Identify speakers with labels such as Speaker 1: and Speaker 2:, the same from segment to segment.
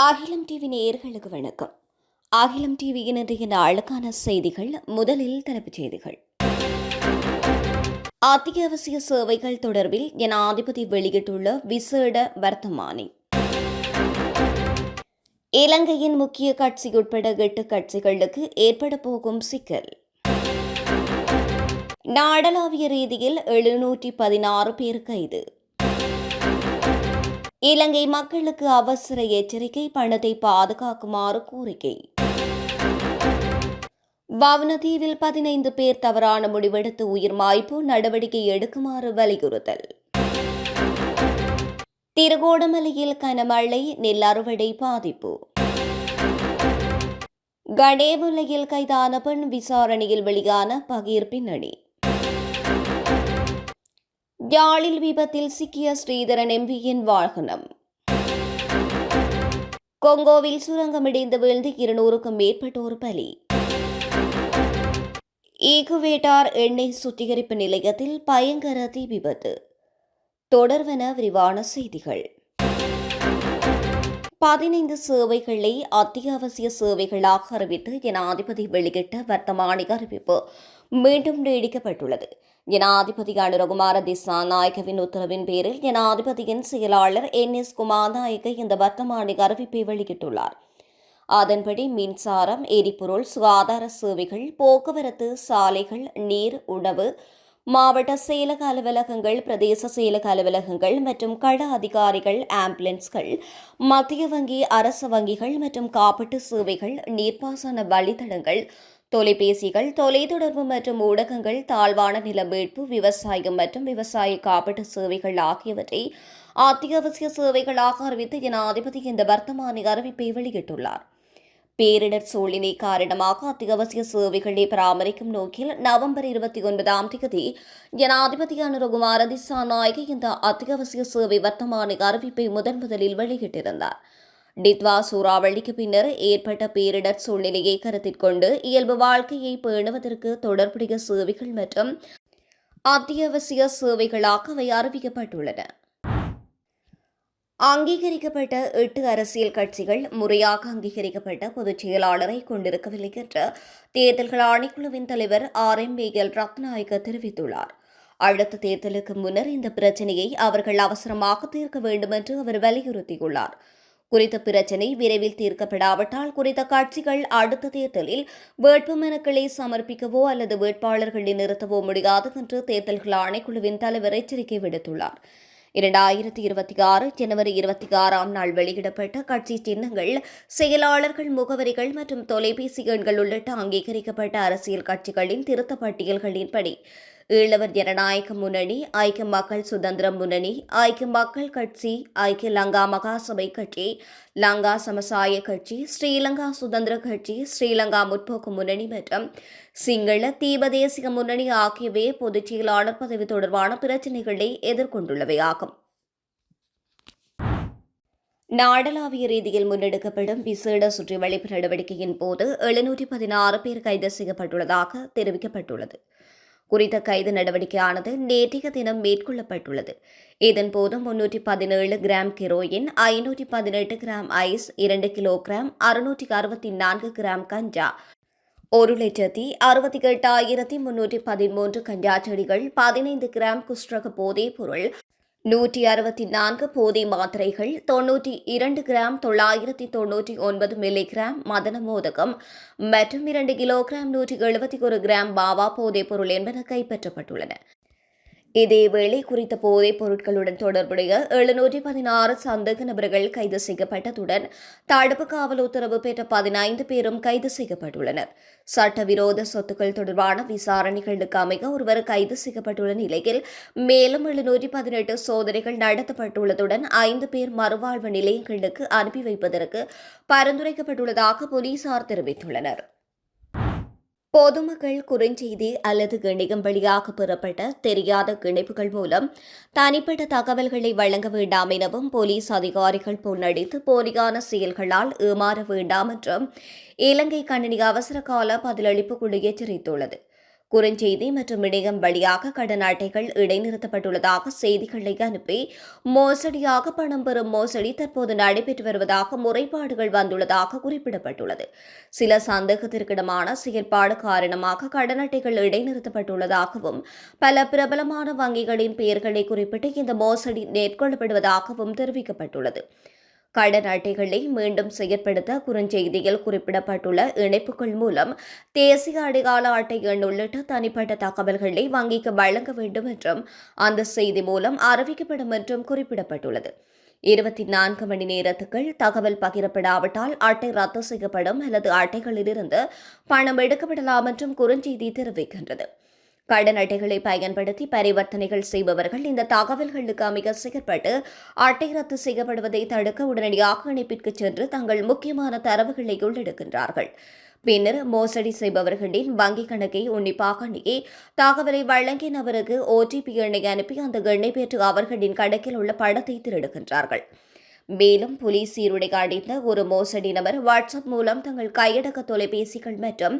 Speaker 1: அகிலம் டிவி நேயர்களுக்கு வணக்கம். அகிலம் டிவியின் இன்றைய நாளுக்கான செய்திகள். முதலில் தலைப்புச் செய்திகள். அத்தியாவசிய சேவைகள் தொடர்பில் ஜனாதிபதி வெளியிட்டுள்ள விசேட வர்த்தமானி. இலங்கையின் முக்கிய கட்சி உட்பட 8 கட்சிகளுக்கு ஏற்பட போகும் சிக்கல். நாடளாவிய ரீதியில் 716 பேர் கைது. இலங்கை மக்களுக்கு அவசர எச்சரிக்கை, பணத்தை பாதுகாக்குமாறு கோரிக்கை. வவுனதீவில் 15 பேர் தவறான முடிவெடுத்து உயிர் மாய்ப்பு, நடவடிக்கை எடுக்குமாறு வலியுறுத்தல். திருகோணமலையில் கனமழை, நெல் அறுவடை பாதிப்பு. கணேமுல்லையில் கைதான பெண் விசாரணையில் வெளியான பகீர் பின்னணி. யாழில் விபத்தில் சிக்கிய ஸ்ரீதரன் எம்பியின் வாகனம். கொங்கோவில் சுரங்கம் இடிந்து வீழ்ந்து 200க்கும் மேற்பட்டோர் பலி. ஈக்குவேட்டார் எண்ணெய் சுத்திகரிப்பு நிலையத்தில் பயங்கர தீ விபத்து. தொடர்வன விரிவான செய்திகள். 15 சேவைகளை அத்தியாவசிய சேவைகளாக அறிவித்து ஜனாதிபதி வெளியிட்ட வர்த்தமானி அறிவிப்பு மீண்டும் நீடிக்கப்பட்டுள்ளது. ஜனாதிபதி அனுரகுமார திசாநாயக்கவின் உத்தரவின் பேரில் ஜனாதிபதியின் செயலாளர் NS குமாரநாயக்க இந்த வர்த்தமானி அறிவிப்பை வெளியிட்டுள்ளார். அதன்படி மின்சாரம், எரிபொருள், சுகாதார சேவைகள், போக்குவரத்து, சாலைகள், நீர், உணவு, மாவட்ட செயலக அலுவலகங்கள், பிரதேச செயலக அலுவலகங்கள் மற்றும் கள அதிகாரிகள், ஆம்புலன்ஸ்கள், மத்திய வங்கி, அரசு வங்கிகள் மற்றும் காப்பீட்டு சேவைகள், நீர்ப்பாசன வழித்தடங்கள், தொலைபேசிகள், தொலைத்தொடர்பு மற்றும் ஊடகங்கள், தாழ்வான நில மீட்பு, விவசாயம் மற்றும் விவசாய காப்பீட்டு சேவைகள் ஆகியவற்றை அத்தியாவசிய சேவைகளாக அறிவித்து ஜனாதிபதி இந்த வர்த்தமானி அறிவிப்பை வெளியிட்டுள்ளார். பேரிடர் சூழ்நிலை காரணமாக அத்தியாவசிய சேவைகளை பராமரிக்கும் நோக்கில் நவம்பர் 29ஆம் தேதி ஜனாதிபதி அனுரகுமார திசாநாயக்க இந்த அத்தியாவசிய சேவை வர்த்தமானி அறிவிப்பை முதலில் வெளியிட்டிருந்தார். டித்வா சூறாவளிக்கு பின்னர் ஏற்பட்ட பேரிடர் சூழ்நிலையை கருத்தில் கொண்டு இயல்பு வாழ்க்கையை பேணுவதற்கு தொடர்புடைய சேவைகள் மற்றும் அத்தியாவசிய சேவைகளாக அவை அறிவிக்கப்பட்டுள்ளன. அங்கீகரிக்கப்பட்ட 8 அரசியல் கட்சிகள் முறையாக அங்கீகரிக்கப்பட்ட பொதுச் செயலாளரை கொண்டிருக்கவில்லை என்று தேர்தல்கள் ஆணைக்குழுவின் தலைவர் RMBL ரத்நாயக்க தெரிவித்துள்ளார். அடுத்த தேர்தலுக்கு முன்னர் இந்த பிரச்சினையை அவர்கள் அவசரமாக தீர்க்க வேண்டும் என்று அவர் வலியுறுத்தியுள்ளார். குறித்த பிரச்சினை விரைவில் தீர்க்கப்படாவிட்டால் குறித்த கட்சிகள் அடுத்த தேர்தலில் வேட்புமனுக்களை சமர்ப்பிக்கவோ அல்லது வேட்பாளர்களை நிறுத்தவோ முடியாது என்று தேர்தல்கள் ஆணைக்குழுவின் தலைவர் எச்சரிக்கை விடுத்துள்ளார். 2026 ஜனவரி 26ஆம் நாள் வெளியிடப்பட்ட கட்சி சின்னங்கள், செயலாளர்கள், முகவரிகள் மற்றும் தொலைபேசி எண்கள் உள்ளிட்ட அங்கீகரிக்கப்பட்ட அரசியல் கட்சிகளின் திருத்த பட்டியல்களின்படி ஈழவர் ஜனநாயக முன்னணி, ஐக்கிய மக்கள் சுதந்திர முன்னணி, ஐக்கிய மக்கள் கட்சி, ஐக்கிய லங்கா மகாசபை கட்சி, லங்கா சமசாய கட்சி, ஸ்ரீலங்கா சுதந்திர கட்சி, ஸ்ரீலங்கா முற்போக்கு முன்னணி மற்றும் சிங்கள தீபதேசிக முன்னணி ஆகியவை பொதுச் செயலாளர் பதவி தொடர்பான பிரச்சினைகளை எதிர்கொண்டுள்ளவையாகும். நாடளாவிய ரீதியில் முன்னெடுக்கப்படும் விசேட சுற்றிவளைப்பு நடவடிக்கையின் போது 716 பேர் கைது செய்யப்பட்டுள்ளதாக தெரிவிக்கப்பட்டுள்ளது. குறித்த கைது நடவடிக்கையானது நேற்றைய தினம் மேற்கொள்ளப்பட்டுள்ளது. இதன்போது 317 gram heroin, 518 gram ice, 2 kilogram, 664 gram ganja, 1,68,313 ganja செடிகள், 15 கிராம் குஷ்டக போதைப் பொருள், 164 போதை மாத்திரைகள், 92 கிராம் 999 மில்லிகிராம் மதன மோதகம் மற்றும் 2 கிலோகிராம் 171 கிராம் பாவா போதைப் பொருள் என்பன கைப்பற்றப்பட்டுள்ளன. இதேவேளை குறித்த போதைப் பொருட்களுடன் தொடர்புடைய 716 சந்தேக நபர்கள் கைது செய்யப்பட்டதுடன் தடுப்பு காவல் உத்தரவு பெற்ற 15 பேரும் கைது செய்யப்பட்டுள்ளனர். சட்டவிரோத சொத்துக்கள் தொடர்பான விசாரணைகளுக்கு அமைய ஒருவர் கைது செய்யப்பட்டுள்ள நிலையில் மேலும் 718 சோதனைகள் நடத்தப்பட்டுள்ளதுடன் 5 பேர் மறுவாழ்வு நிலையங்களுக்கு அனுப்பி வைப்பதற்கு பரிந்துரைக்கப்பட்டுள்ளதாக போலீசார் தெரிவித்துள்ளனர். பொதுமக்கள் குறுஞ்செய்தி அல்லது இணையம் வழியாக பெறப்பட்ட தெரியாத இணைப்புகள் மூலம் தனிப்பட்ட தகவல்களை வழங்க வேண்டாம் எனவும் போலீஸ் அதிகாரிகள் பொன்னடித்து போலியான செயல்களால் ஏமாற வேண்டாம் என்றும் இலங்கை கணினி அவசர கால பதிலளிப்பு குழு எச்சரித்துள்ளது. குறுஞ்செய்தி மற்றும் இணையம் வழியாக கடன் அட்டைகள் இடைநிறுத்தப்பட்டுள்ளதாக செய்திகளை அனுப்பி மோசடியாக பணம் பெறும் மோசடி தற்போது நடைபெற்று வருவதாக முறைப்பாடுகள் வந்துள்ளதாக குறிப்பிடப்பட்டுள்ளது. சில சந்தேகத்திற்கிடமான செயல்பாடு காரணமாக கடன் அட்டைகள் இடைநிறுத்தப்பட்டுள்ளதாகவும் பல பிரபலமான வங்கிகளின் பெயர்களை குறிப்பிட்டு இந்த மோசடி மேற்கொள்ளப்படுவதாகவும் தெரிவிக்கப்பட்டுள்ளது. கடன் அட்டைகளை மீண்டும் செயற்படுத்த குறுஞ்செய்தியில் குறிப்பிடப்பட்டுள்ள இணைப்புகள் மூலம் தேசிய அடையாள அட்டை எண் உள்ளிட்ட தனிப்பட்ட தகவல்களை வங்கிக்கு வழங்க வேண்டும் என்றும் அந்த செய்தி மூலம் அறிவிக்கப்படும் என்றும் குறிப்பிடப்பட்டுள்ளது. 24 மணி நேரத்துக்குள் தகவல் பகிரப்படாவிட்டால் அட்டை ரத்து செய்யப்படும் அல்லது அட்டைகளிலிருந்து பணம் எடுக்கப்படலாம் என்றும் குறுஞ்செய்தி தெரிவிக்கின்றது. கடன் அட்டைகளை பயன்படுத்தி பரிவர்த்தனைகள் செய்பவர்கள் இந்த தகவல்களுக்கு அமைய செயற்பட்டு அட்டை ரத்து செய்யப்படுவதை தடுக்க உடனடியாக இணைப்பிற்கு சென்று தங்கள் முக்கியமான தரவுகளை உள்ளெடுக்கின்றார்கள். பின்னர் மோசடி செய்பவர்களின் வங்கிக் கணக்கை உன்னிப்பாக அணுகி தகவலை வழங்கிய நபருக்கு OTP எண்ணை அனுப்பி அந்த எண்ணை பெற்று அவர்களின் கணக்கில் உள்ள பணத்தை திருடுகின்றார்கள். மேலும் போலீஸ் சீருடை அடித்த ஒரு மோசடி நபர் வாட்ஸ்அப் மூலம் தங்கள் கையடக்க தொலைபேசிகள் மற்றும்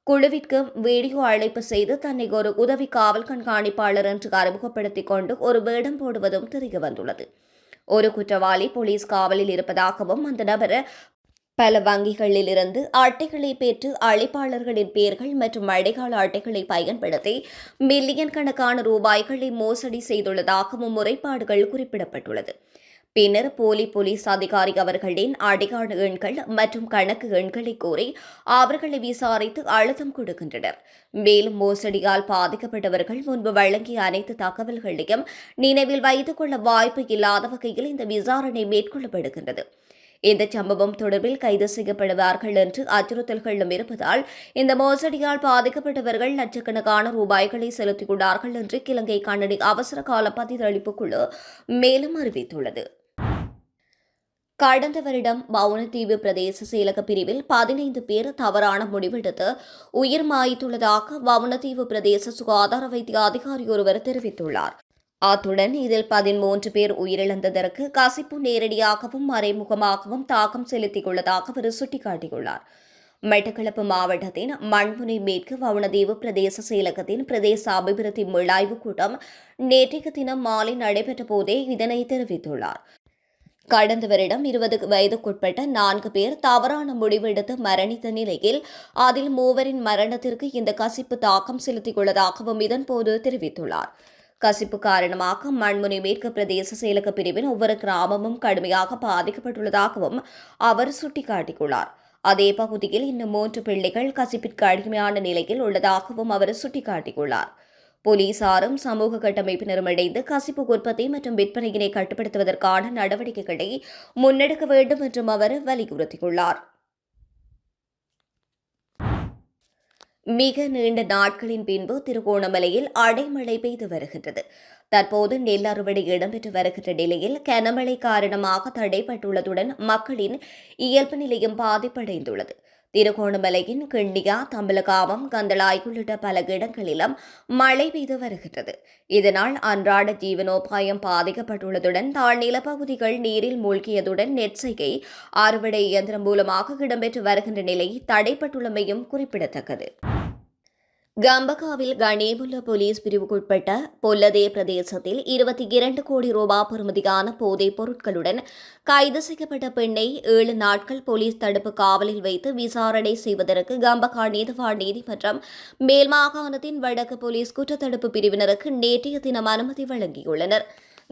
Speaker 1: குழுவிற்கு வீடியோ அழைப்பு செய்து தன்னை ஒரு உதவி காவல் கண்காணிப்பாளர் என்று அறிமுகப்படுத்திக் கொண்டு ஒரு வேடம் போடுவதும் தெரியவந்துள்ளது. ஒரு குற்றவாளி போலீஸ் காவலில் இருப்பதாகவும் அந்த நபர் பல வங்கிகளில் இருந்து அட்டைகளை பெற்று அழைப்பாளர்களின் பெயர்கள் மற்றும் அடையாள அட்டைகளை பயன்படுத்தி மில்லியன் கணக்கான ரூபாய்களை மோசடி செய்துள்ளதாகவும் முறைப்பாடுகள் குறிப்பிடப்பட்டுள்ளது. பின்னர் போலீஸ் அதிகாரி அவர்களின் அடையாள எண்கள் மற்றும் கணக்கு எண்களை கோரி அவர்களை விசாரித்து அழுத்தம் கொடுக்கின்றனர். மேலும் மோசடியால் பாதிக்கப்பட்டவர்கள் முன்பு வழங்கிய அனைத்து தகவல்களையும் நினைவில் வைத்துக் கொள்ள வாய்ப்பு இல்லாத வகையில் இந்த விசாரணை மேற்கொள்ளப்படுகின்றது. இந்த சம்பவம் தொடர்பில் கைது செய்யப்படுவார்கள் என்று அச்சுறுத்தல்களும் இருப்பதால் இந்த மோசடியால் பாதிக்கப்பட்டவர்கள் லட்சக்கணக்கான ரூபாய்களை செலுத்தியுள்ளார்கள் என்று இலங்கை கணனி அவசர கால பதிலளிப்பு குழு மேலும் அறிவித்துள்ளது. கடந்த வருடம் வவுணதீவு பிரதேச செயலக பிரிவில் 15 பேர் தவறான முடிவெடுத்து உயிர் மாய்த்துள்ளதாக வவுணதீவு பிரதேச சுகாதார வைத்திய அதிகாரி ஒருவர் தெரிவித்துள்ளார். அத்துடன் இதில் 13 பேர் உயிரிழந்ததற்கு கசிப்பு நேரடியாகவும் மறைமுகமாகவும் தாக்கம் செலுத்தியுள்ளதாக அவர் சுட்டிக்காட்டியுள்ளார். மட்டக்களப்பு மாவட்டத்தின் மண்முனை மேற்கு வவுணதீவு பிரதேச செயலகத்தின் பிரதேச அபிவிருத்தி மீளாய்வு கூட்டம் நேற்றைய தினம் மாலை நடைபெற்ற போதே இதனை தெரிவித்துள்ளார். கடந்த வருடம் 20 வயதுக்குட்பட்ட 4 பேர் தவறான முடிவெடுத்து மரணித்த நிலையில் அதில் 3 மரணத்திற்கு இந்த கசிப்பு தாக்கம் செலுத்தியுள்ளதாகவும் இதன்போது தெரிவித்துள்ளார். கசிப்பு காரணமாக மண்முனை மேற்கு பிரதேச செயலக பிரிவின் ஒவ்வொரு கிராமமும் கடுமையாக பாதிக்கப்பட்டுள்ளதாகவும் அவர் சுட்டிக்காட்டியுள்ளார். அதே பகுதியில் இன்னும் 3 பிள்ளைகள் கசிப்பிற்கு அடிமையான நிலையில் உள்ளதாகவும் அவர் சுட்டிக்காட்டியுள்ளார். போலீசாரும் சமூக கட்டமைப்பினரும் இணைந்து கசிப்பு உற்பத்தி மற்றும் விற்பனையினை கட்டுப்படுத்துவதற்கான நடவடிக்கைகளை முன்னெடுக்க வேண்டும் என்றும் அவர் வலியுறுத்தியுள்ளார். மிக நீண்ட நாட்களின் பின்பு திருகோணமலையில் அடைமழை பெய்து வருகின்றது. தற்போது நெல் அறுவடை இடம்பெற்று வருகின்ற நிலையில் கனமழை காரணமாக தடைப்பட்டுள்ளதுடன் மக்களின் இயல்பு நிலையும் பாதிப்படைந்துள்ளது. திருகோணமலையின் கிண்ணியா, தம்பலகாமம், கந்தளாய் உள்ளிட்ட பல இடங்களிலும் மழை பெய்து வருகின்றது. இதனால் அன்றாட ஜீவனோபாயம் பாதிக்கப்பட்டுள்ளதுடன் தாழ்நிலப்பகுதிகள் நீரில் மூழ்கியதுடன் நெற்செய்கை அறுவடை இயந்திரம் மூலமாக இடம்பெற்று வருகின்ற நிலை தடைப்பட்டுள்ளமையும் குறிப்பிடத்தக்கது. கம்பகாவில் கணேமுல்ல போலீஸ் பிரிவுக்குட்பட்ட பொல்லதே பிரதேசத்தில் 22 கோடி ரூபாய் பெறுமதியான போதைப் பொருட்களுடன் கைது செய்யப்பட்ட பெண்ணை 7 நாட்கள் போலீஸ் தடுப்பு காவலில் வைத்து விசாரணை செய்வதற்கு கம்பகா நீதிவான் நீதிமன்றம் மேல் மாகாணத்தின் வடக்கு போலீஸ் குற்றத்தடுப்பு பிரிவினருக்கு நேற்றைய தினம் அனுமதி வழங்கியுள்ளனர்.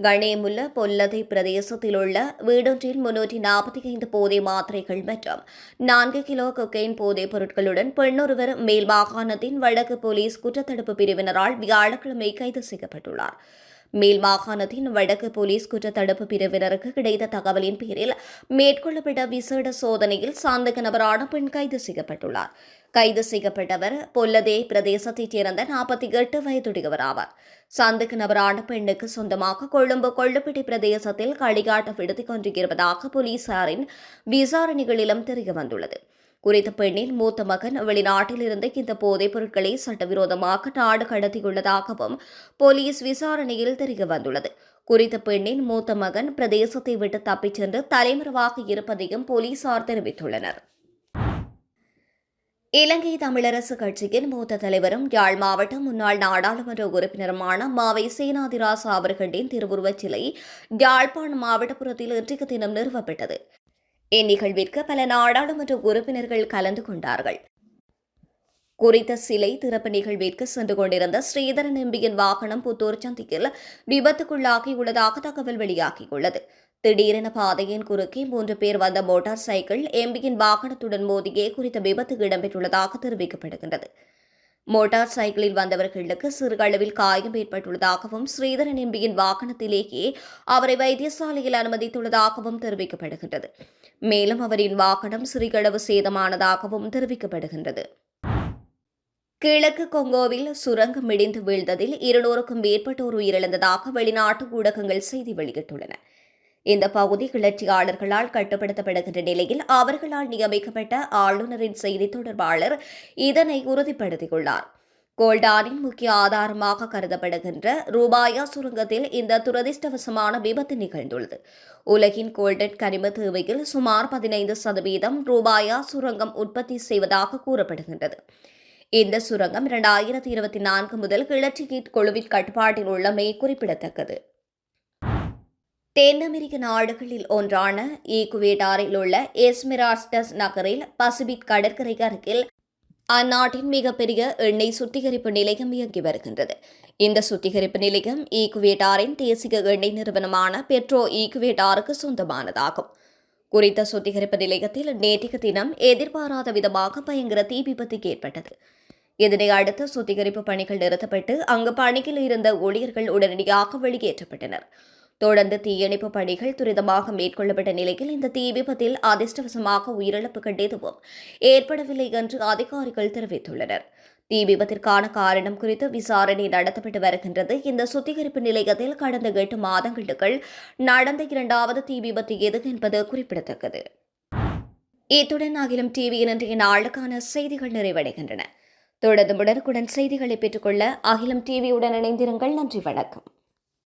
Speaker 1: கணேமுல்ல பொல்லதை பிரதேசத்தில் உள்ள வீடொன்றில் 345 போதை மாத்திரைகள் மற்றும் 4 கிலோ கொக்கைன் போதைப் பொருட்களுடன் பெண்ணொருவர் மேல் மாகாணத்தின் வடக்கு போலீஸ் குற்றத்தடுப்பு பிரிவினரால் வியாழக்கிழமை கைது செய்யப்பட்டுள்ளார். மேல் மாகாணத்தின் வடக்கு போலீஸ் குற்றத்தடுப்பு பிரிவினருக்கு கிடைத்த தகவலின் பேரில் மேற்கொள்ளப்பட்ட விசேட சோதனையில் சந்தேக நபரான பெண் கைது செய்யப்பட்டுள்ளார். கைது செய்யப்பட்டவர் பொல்லதே பிரதேசத்தைச் சேர்ந்த 48 வயதுடையவர் ஆவார். சந்தேக நபரான பெண்ணுக்கு சொந்தமாக கொழும்பு கொள்ளுப்பிட்டி பிரதேசத்தில் களியாட்ட விடுதி கொண்டிருப்பதாக போலீசாரின் விசாரணைகளிலும் தெரியவந்துள்ளது. குறித்த பெண்ணின் மூத்த மகன் வெளிநாட்டிலிருந்து இந்த போதைப் பொருட்களை சட்டவிரோதமாக நாடு கடத்தியுள்ளதாகவும் போலீஸ் விசாரணையில் தெரியவந்துள்ளது. குறித்த பெண்ணின் மூத்த மகன் பிரதேசத்தை விட்டு தப்பிச் சென்று தலைமறைவாக இருப்பதையும் போலீசார் தெரிவித்துள்ளனர். இலங்கை தமிழரசு கட்சியின் மூத்த தலைவரும் யாழ் மாவட்ட முன்னாள் நாடாளுமன்ற உறுப்பினருமான மாவை சேனாதிராசா அவர்களின் திருவுருவச் சிலை யாழ்ப்பாணம் மாவட்டப்புறத்தில் இன்றைய தினம் நிறுவப்பட்டது. இந்நிகழ்விற்கு பல நாடாளுமன்ற உறுப்பினர்கள் கலந்து கொண்டார்கள். குறித்த சிலை திறப்பு நிகழ்விற்கு சென்று கொண்டிருந்த ஸ்ரீதரன் எம்பியின் வாகனம் புத்தூர் சந்தியில் விபத்துக்குள்ளாகியுள்ளதாக தகவல் வெளியாகியுள்ளது. திடீரென பாதையின் குறுக்கே 3 பேர் வந்த மோட்டார் சைக்கிள் எம்பியின் வாகனத்துடன் மோதியே குறித்த விபத்து இடம்பெற்றுள்ளதாக தெரிவிக்கப்படுகின்றது. மோட்டார் சைக்கிளில் வந்தவர்களுக்கு சிறுகளவில் காயம் ஏற்பட்டுள்ளதாகவும் ஸ்ரீதரன் எம்பியின் வாகனத்திலேயே அவரை வைத்தியசாலையில் அனுமதித்துள்ளதாகவும் தெரிவிக்கப்படுகின்றது. மேலும் அவரின் வாகனம் சிறிகளவு சேதமானதாகவும் தெரிவிக்கப்படுகின்றது. கிழக்கு கொங்கோவில் சுரங்கம் இடிந்து வீழ்ந்ததில் 200க்கும் மேற்பட்டோர் உயிரிழந்ததாக வெளிநாட்டு ஊடகங்கள் செய்தி வெளியிட்டுள்ளன. இந்த பகுதி கிளர்ச்சியாளர்களால் கட்டுப்படுத்தப்படுகின்ற நிலையில் அவர்களால் நியமிக்கப்பட்ட ஆளுநரின் செய்தி தொடர்பாளர் இதனை உறுதிப்படுத்தியுள்ளார். கோல்டானின் முக்கிய ஆதாரமாக கருதப்படுகின்ற ரூபாயா சுரங்கத்தில் இந்த துரதிர்ஷ்டவசமான விபத்து நிகழ்ந்துள்ளது. உலகின் கோல்டன் கனிம தேவையில் சுமார் 15% ரூபாயா சுரங்கம் உற்பத்தி செய்வதாக கூறப்படுகின்றது. இந்த சுரங்கம் 2024 முதல் கிளர்ச்சி குழுவின் கட்டுப்பாட்டில் உள்ளமை குறிப்பிடத்தக்கது. தென் அமெரிக்க நாடுகளில் ஒன்றான ஈக்குவேடாரில் உள்ள எஸ்மெரால்டஸ் நகரில் பசிபிக் கடற்கரை அருகில் அந்நாட்டின் மிகப்பெரிய எண்ணெய் சுத்திகரிப்பு நிலையம் இயங்கி வருகின்றது. இந்த சுத்திகரிப்பு நிலையம் ஈக்குவேடாரின் தேசிய எண்ணெய் நிறுவனமான பெட்ரோ ஈக்குவேடாருக்கு சொந்தமானதாகும். குறித்த சுத்திகரிப்பு நிலையத்தில் நேற்றைய தினம் எதிர்பாராத விதமாக பயங்கர தீ விபத்து ஏற்பட்டது. இதனை அடுத்து சுத்திகரிப்பு பணிகள் நிறுத்தப்பட்டு அங்கு பணியில் இருந்த ஊழியர்கள் உடனடியாக வெளியேற்றப்பட்டனர். தொடர்ந்து தீயணைப்பு பணிகள் துரிதமாக மேற்கொள்ளப்பட்ட நிலையில் இந்த தீ விபத்தில் அதிர்ஷ்டவசமாக உயிரிழப்புகள் எதுவும் ஏற்படவில்லை என்று அதிகாரிகள் தெரிவித்துள்ளனர். தீ விபத்திற்கான காரணம் குறித்து விசாரணை நடத்தப்பட்டு வருகின்றது. இந்த சுத்திகரிப்பு நிலையத்தில் கடந்த 8 மாதங்களுக்குள் நடந்த 2வது தீ விபத்து எது என்பது குறிப்பிடத்தக்கது. இத்துடன் அகிலம் டிவியின் இன்றைய நாளுக்கான செய்திகள் நிறைவடைகின்றன. தொடர்ந்து உடனுக்குடன் செய்திகளை பெற்றுக்கொள்ள அகிலம் டிவியுடன் இணைந்திருங்கள். நன்றி, வணக்கம்.